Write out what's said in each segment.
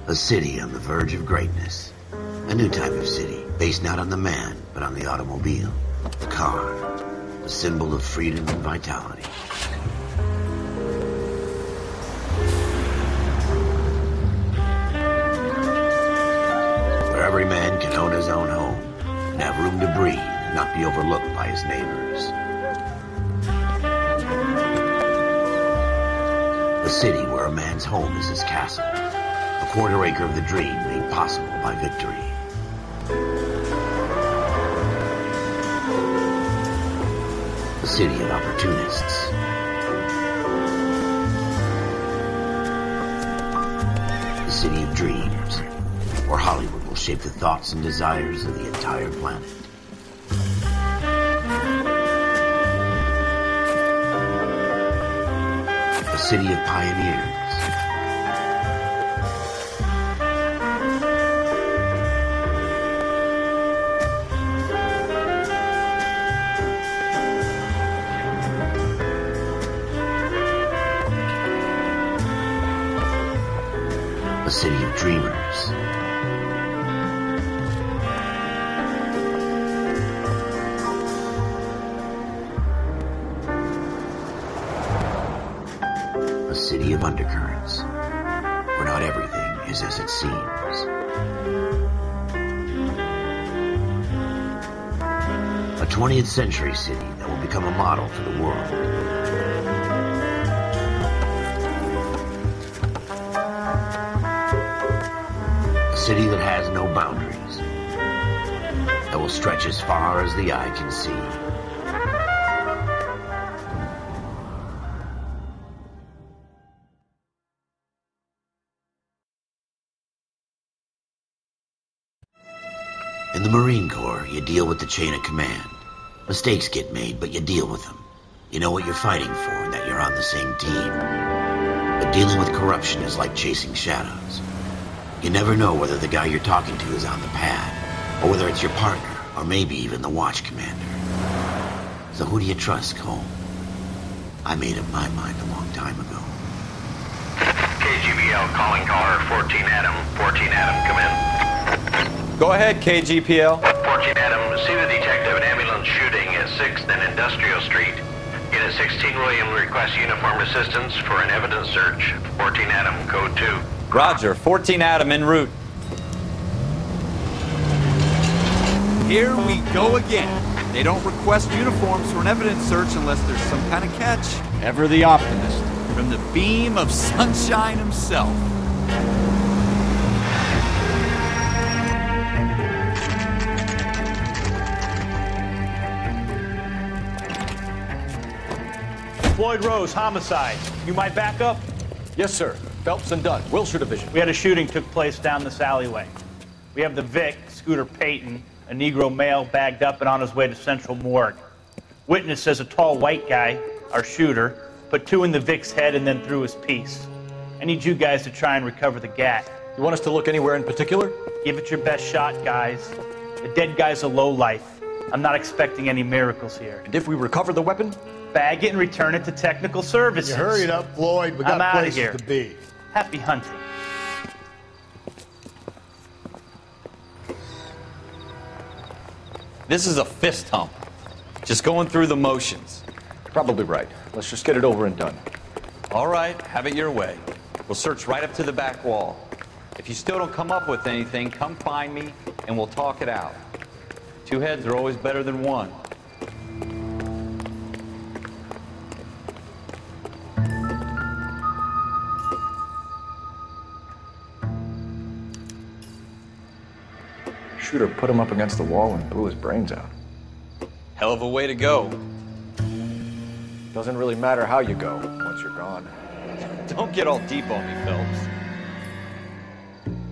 A city on the verge of greatness. A new type of city, based not on the man, but on the automobile. The car. The symbol of freedom and vitality. Where every man can own his own home, and have room to breathe, and not be overlooked by his neighbors. A city where a man's home is his castle. A quarter acre of the dream made possible by victory. A city of opportunists. A city of dreams, where Hollywood will shape the thoughts and desires of the entire planet. A city of pioneers. A city of dreamers. A city of undercurrents, where not everything is as it seems. A 20th century city that will become a model for the world. A city that has no boundaries, that will stretch as far as the eye can see. In the Marine Corps, you deal with the chain of command. Mistakes get made, but you deal with them. You know what you're fighting for and that you're on the same team. But dealing with corruption is like chasing shadows. You never know whether the guy you're talking to is on the pad, or whether it's your partner, or maybe even the watch commander. So who do you trust, Cole? I made up my mind a long time ago. KGBL calling caller 14 Adam. 14 Adam, come in. Go ahead, KGPL. 14 Adam, see the detective, an ambulance shooting at 6th and Industrial Street. Unit 16 William requests uniformed assistance for an evidence search. 14 Adam, code 2. Roger, 14 Adam en route. Here we go again. They don't request uniforms for an evidence search unless there's some kind of catch. Ever the optimist. From the beam of sunshine himself. Floyd Rose, homicide. You might back up? Yes, sir. Phelps and Dunn, Wilshire Division. We had a shooting took place down this alleyway. We have the Vic, Scooter Payton, a Negro male bagged up and on his way to Central Morgue. Witness says a tall white guy, our shooter, put 2 in the Vic's head and then threw his piece. I need you guys to try and recover the gat. You want us to look anywhere in particular? Give it your best shot, guys. The dead guy's a lowlife. I'm not expecting any miracles here. And if we recover the weapon? Bag it and return it to technical services. You hurry it up, Floyd. We got I'm places here. to be. Happy hunting. This is a fist hump. Just going through the motions. Probably right. Let's just get it over and done. All right, have it your way. We'll search right up to the back wall. If you still don't come up with anything, come find me and we'll talk it out. 2 heads are always better than 1. Shooter put him up against the wall and blew his brains out. Hell of a way to go. Doesn't really matter how you go once you're gone. Don't get all deep on me, Phelps.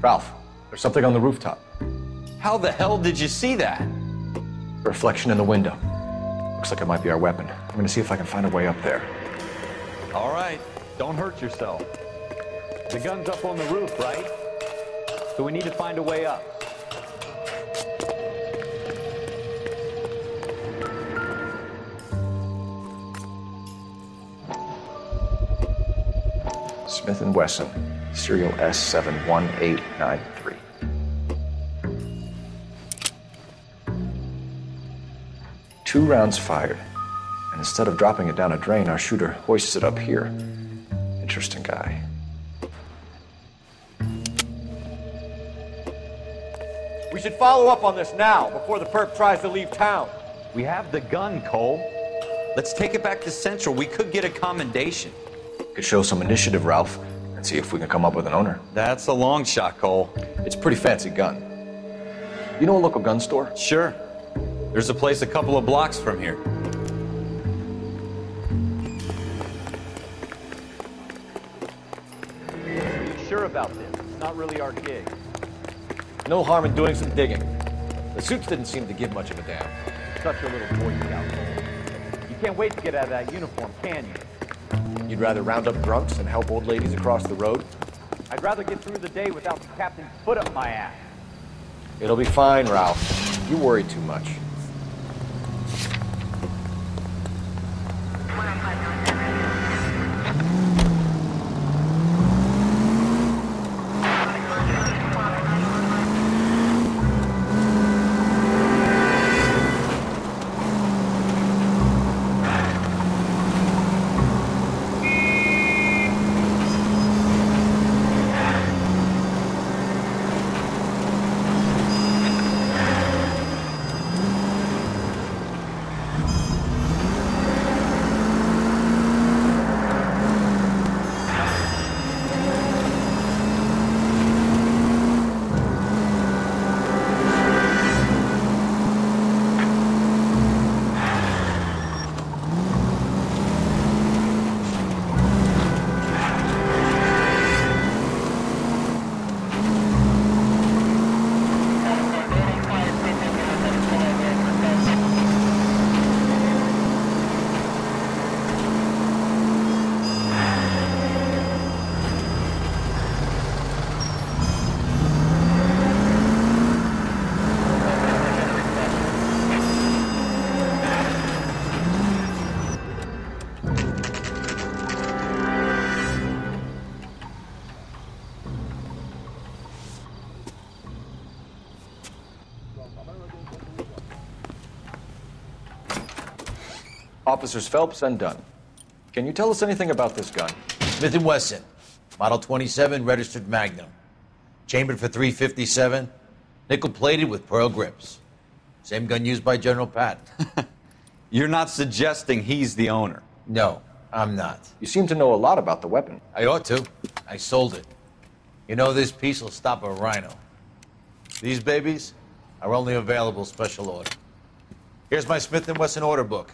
Ralph, there's something on the rooftop. How the hell did you see that? A reflection in the window. Looks like it might be our weapon. I'm gonna see if I can find a way up there. All right, don't hurt yourself. The gun's up on the roof, right? So we need to find a way up. Smith & Wesson. Serial S71893. Two rounds fired, and instead of dropping it down a drain, our shooter hoists it up here. Interesting guy. We should follow up on this now, before the perp tries to leave town. We have the gun, Cole. Let's take it back to Central. We could get a commendation. Could show some initiative, Ralph, and see if we can come up with an owner. That's a long shot, Cole. It's a pretty fancy gun. You know a local gun store? Sure. There's a place a couple of blocks from here. Are you sure about this? It's not really our gig. No harm in doing some digging. The suits didn't seem to give much of a damn. Such a little Boy Scout, Cole. You can't wait to get out of that uniform, can you? You'd rather round up drunks than help old ladies across the road? I'd rather get through the day without the captain's foot up my ass. It'll be fine, Ralph. You worry too much. Officers Phelps and Dunn. Can you tell us anything about this gun? Smith & Wesson, Model 27, registered Magnum. Chambered for .357, nickel-plated with pearl grips. Same gun used by General Patton. You're not suggesting he's the owner? No, I'm not. You seem to know a lot about the weapon. I ought to. I sold it. You know, this piece will stop a rhino. These babies are only available special order. Here's my Smith & Wesson order book.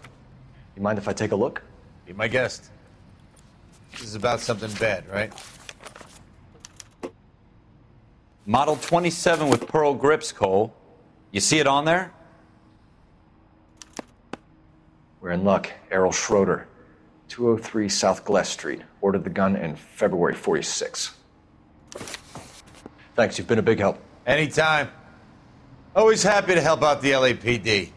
You mind if I take a look? Be my guest. This is about something bad, right? Model 27 with pearl grips, Cole. You see it on there? We're in luck. Errol Schroeder, 203 South Gless Street. Ordered the gun in February '46. Thanks, you've been a big help. Anytime. Always happy to help out the LAPD.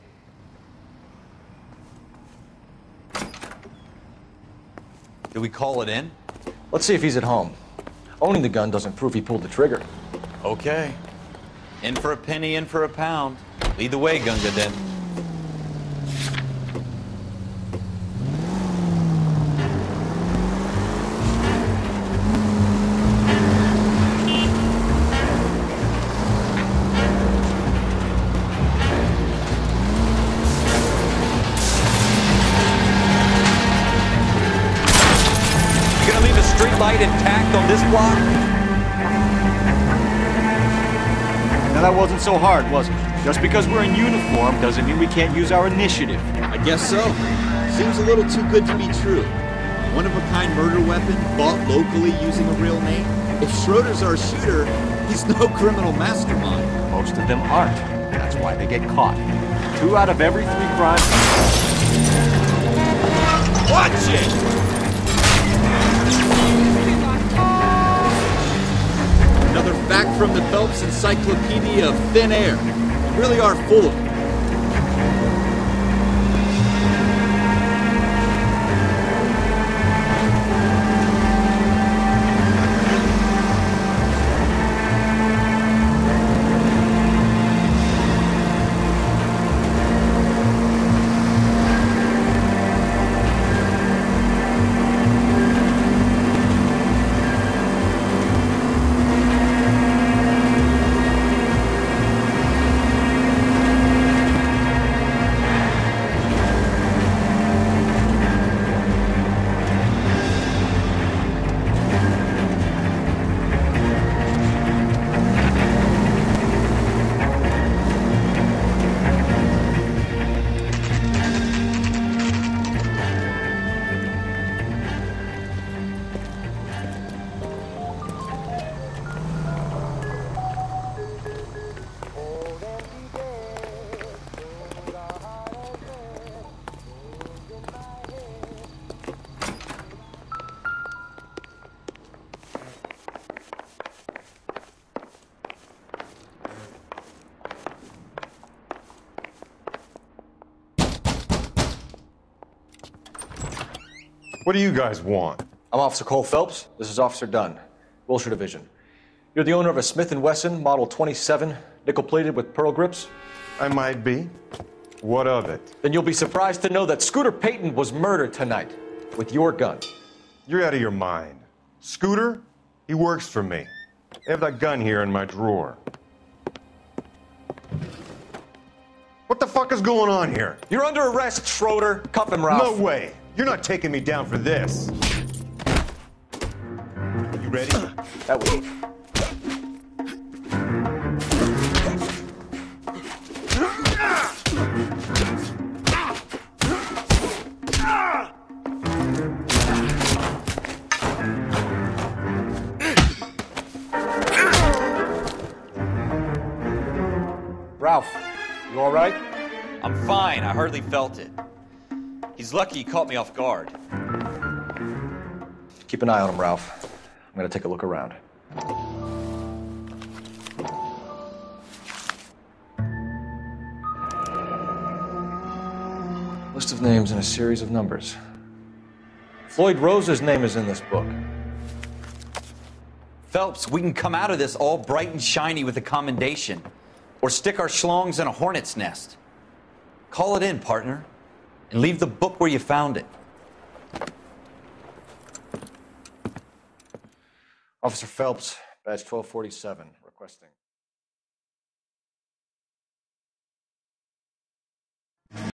Do we call it in? Let's see if he's at home. Owning the gun doesn't prove he pulled the trigger. Okay. In for a penny, in for a pound. Lead the way, Gunga, then. Light intact on this block? Now that wasn't so hard, was it? Just because we're in uniform doesn't mean we can't use our initiative. I guess so. Seems a little too good to be true. One-of-a-kind murder weapon bought locally using a real name? If Schroeder's our shooter, he's no criminal mastermind. Most of them aren't. That's why they get caught. 2 out of every 3 crimes... Watch it! Another fact from the Phelps Encyclopedia of Thin Air. You really are full of it. What do you guys want? I'm Officer Cole Phelps. This is Officer Dunn, Wilshire Division. You're the owner of a Smith & Wesson Model 27, nickel-plated with pearl grips? I might be. What of it? Then you'll be surprised to know that Scooter Payton was murdered tonight with your gun. You're out of your mind. Scooter? He works for me. I have that gun here in my drawer. What the fuck is going on here? You're under arrest, Schroeder. Cuff him, Ralph. No way. You're not taking me down for this. You ready? That was... Ralph, you all right? I'm fine. I hardly felt it. He's lucky he caught me off guard. Keep an eye on him, Ralph. I'm gonna take a look around. List of names and a series of numbers. Floyd Rose's name is in this book. Phelps, we can come out of this all bright and shiny with a commendation. Or stick our schlongs in a hornet's nest. Call it in, partner. And leave the book where you found it. Officer Phelps, badge 1247, requesting.